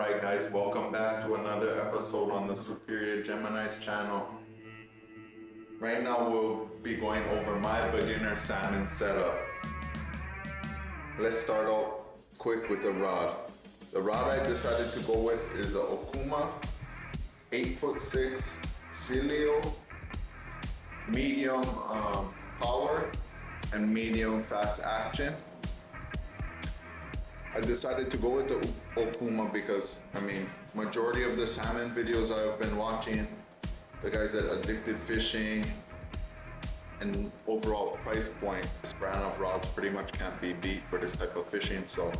Alright guys, welcome back to another episode on the Superior Gemini's channel. Right now we'll be going over my beginner salmon setup. Let's start out quick with the rod. The rod I decided to go with is a Okuma 8'6" Cilio, medium power and medium fast action. I decided to go with the Okuma because, majority of the salmon videos I've been watching, the guys at Addicted Fishing and overall price point, this brand of rods pretty much can't be beat for this type of fishing. So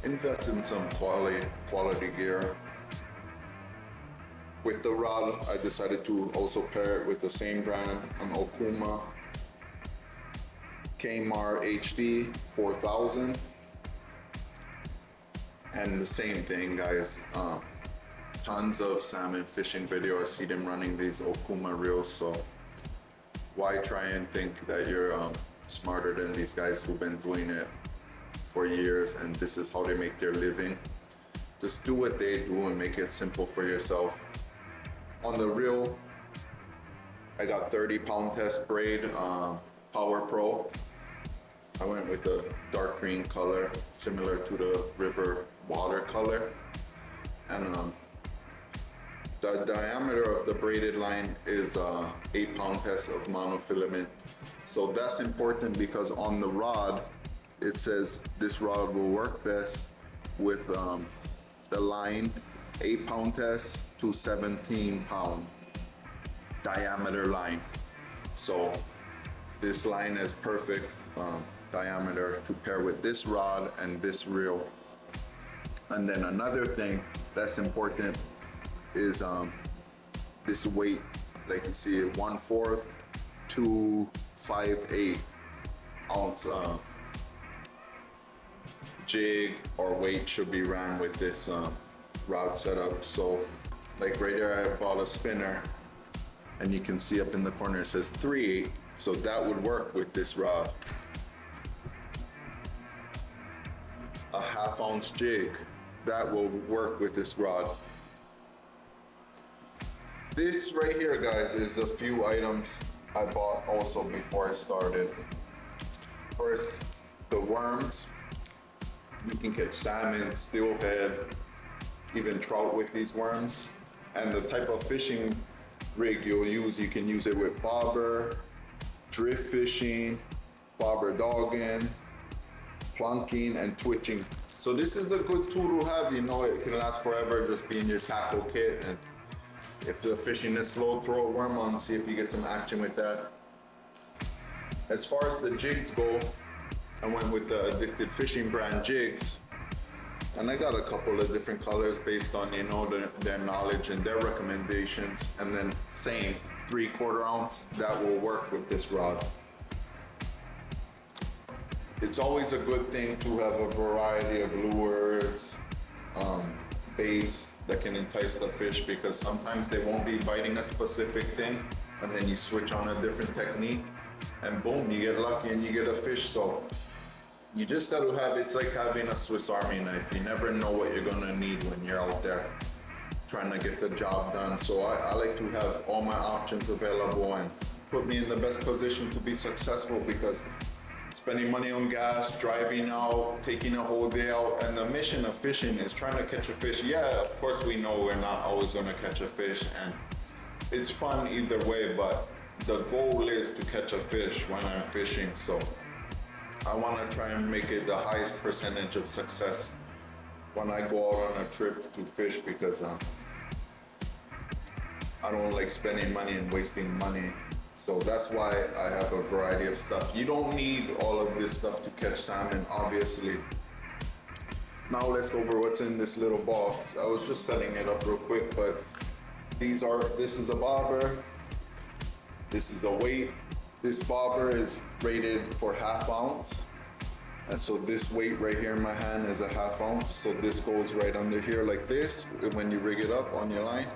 invest in some quality gear. With the rod, I decided to also pair it with the same brand, an Okuma Kmar HD 4000. And the same thing, guys, tons of salmon fishing video. I see them running these Okuma reels, so why try and think that you're smarter than these guys who've been doing it for years and this is how they make their living? Just do what they do and make it simple for yourself. On the reel, I got 30-pound test braid, Power Pro. I went with the dark green color, similar to the river water color. And the diameter of the braided line is 8-pound test of monofilament. So that's important because on the rod, it says this rod will work best with the line 8-pound test to 17-pound diameter line. So this line is perfect diameter to pair with this rod and this reel. And then another thing that's important is this weight, like you see, 1/4 to 5/8 ounce jig or weight should be ran with this rod setup. So like right there, I bought a spinner and you can see up in the corner it says 3/8, so that would work with this rod. A 1/2 ounce jig, that will work with this rod. This right here, guys, is a few items I bought also before I started. First, the worms. You can catch salmon, steelhead, even trout with these worms. And the type of fishing rig you'll use, you can use it with bobber, drift fishing, bobber dogging, plunking, and twitching. So this is a good tool to have. You know, it can last forever, just be in your tackle kit. And if the fishing is slow, throw a worm on, see if you get some action with that. As far as the jigs go, I went with the Addicted Fishing brand jigs. And I got a couple of different colors based on, their knowledge and their recommendations. And then same, 3/4 ounce, that will work with this rod. It's always a good thing to have a variety of lures, baits that can entice the fish, because sometimes they won't be biting a specific thing and then you switch on a different technique and boom, you get lucky and you get a fish. So you just gotta have, it's like having a Swiss Army knife. You never know what you're gonna need when you're out there trying to get the job done. So I like to have all my options available and put me in the best position to be successful, because spending money on gas, driving out, taking a whole day out, and the mission of fishing is trying to catch a fish. Yeah, of course we know we're not always gonna catch a fish, and it's fun either way, but the goal is to catch a fish when I'm fishing. So I wanna try and make it the highest percentage of success when I go out on a trip to fish, because I don't like spending money and wasting money. So that's why I have a variety of stuff. You don't need all of this stuff to catch salmon, obviously. Now let's go over what's in this little box. I was just setting it up real quick, but this is a bobber, this is a weight. This bobber is rated for 1/2 ounce. And so this weight right here in my hand is a 1/2 ounce. So this goes right under here like this when you rig it up on your line,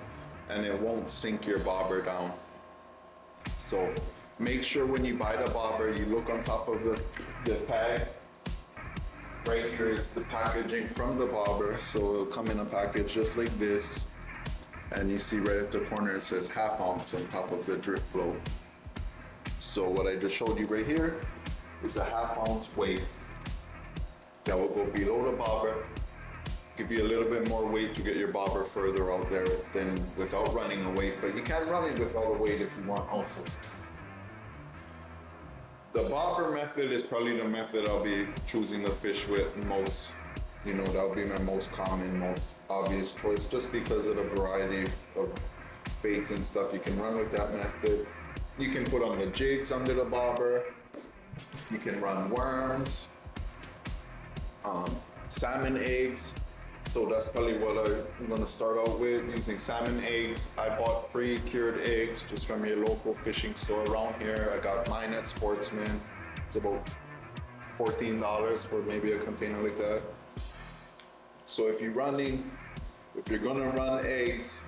and it won't sink your bobber down. So make sure when you buy the bobber, you look on top of the tag right here is the packaging from the bobber. So it'll come in a package just like this. And you see right at the corner it says 1/2 ounce on top of the drift float. So what I just showed you right here is a 1/2 ounce weight that will go below the bobber, give you a little bit more weight to get your bobber further out there than without running a weight, but you can run it without a weight if you want also. The bobber method is probably the method I'll be choosing to fish with most. You know, that'll be my most common, most obvious choice, just because of the variety of baits and stuff you can run with that method. You can put on the jigs under the bobber. You can run worms, salmon eggs. So that's probably what I'm gonna start out with, using salmon eggs. I bought pre-cured eggs just from your local fishing store around here. I got mine at Sportsman. It's about $14 for maybe a container like that. So if you're gonna run eggs,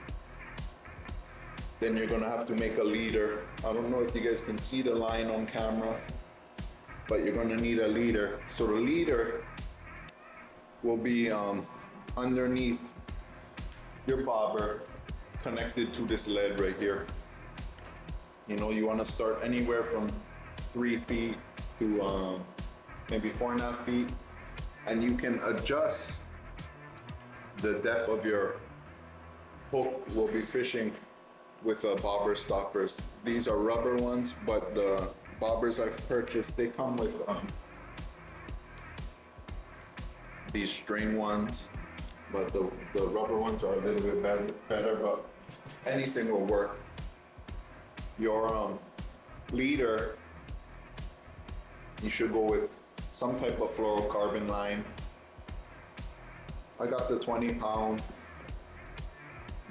then you're gonna have to make a leader. I don't know if you guys can see the line on camera, but you're gonna need a leader. So the leader will be underneath your bobber, connected to this lead right here. You know, you wanna start anywhere from 3 feet to maybe 4.5 feet, and you can adjust the depth of your hook. Will be fishing with bobber stoppers. These are rubber ones, but the bobbers I've purchased, they come with these string ones, but the rubber ones are a little bit better, but anything will work. Your leader, you should go with some type of fluorocarbon line. I got the 20 pound.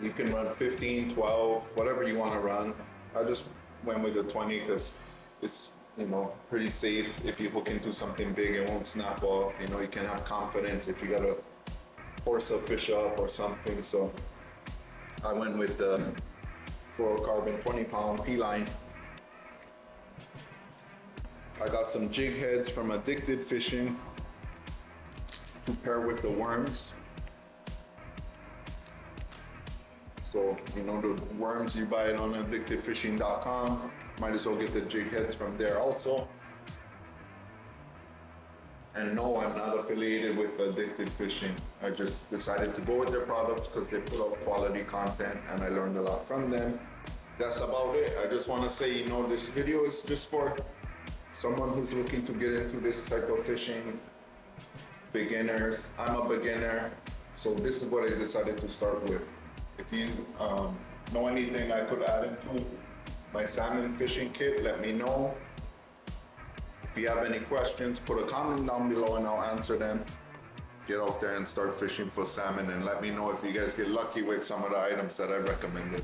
You can run 15, 12, whatever you want to run. I just went with the 20 because it's, you know, pretty safe. If you hook into something big, it won't snap off. You know, you can have confidence if you got to force a fish up or something. So I went with the fluorocarbon 20 pound P-line. I got some jig heads from Addicted Fishing to pair with the worms. So, you know, the worms you buy it on addictedfishing.com. Might as well get the jig heads from there also. And no, I'm not affiliated with Addicted Fishing. I just decided to go with their products because they put out quality content and I learned a lot from them. That's about it. I just want to say, you know, this video is just for someone who's looking to get into this type of fishing. Beginners. I'm a beginner, so this is what I decided to start with. If you know anything I could add into my salmon fishing kit, let me know. If you have any questions, put a comment down below and I'll answer them. Get out there and start fishing for salmon, and let me know if you guys get lucky with some of the items that I recommended.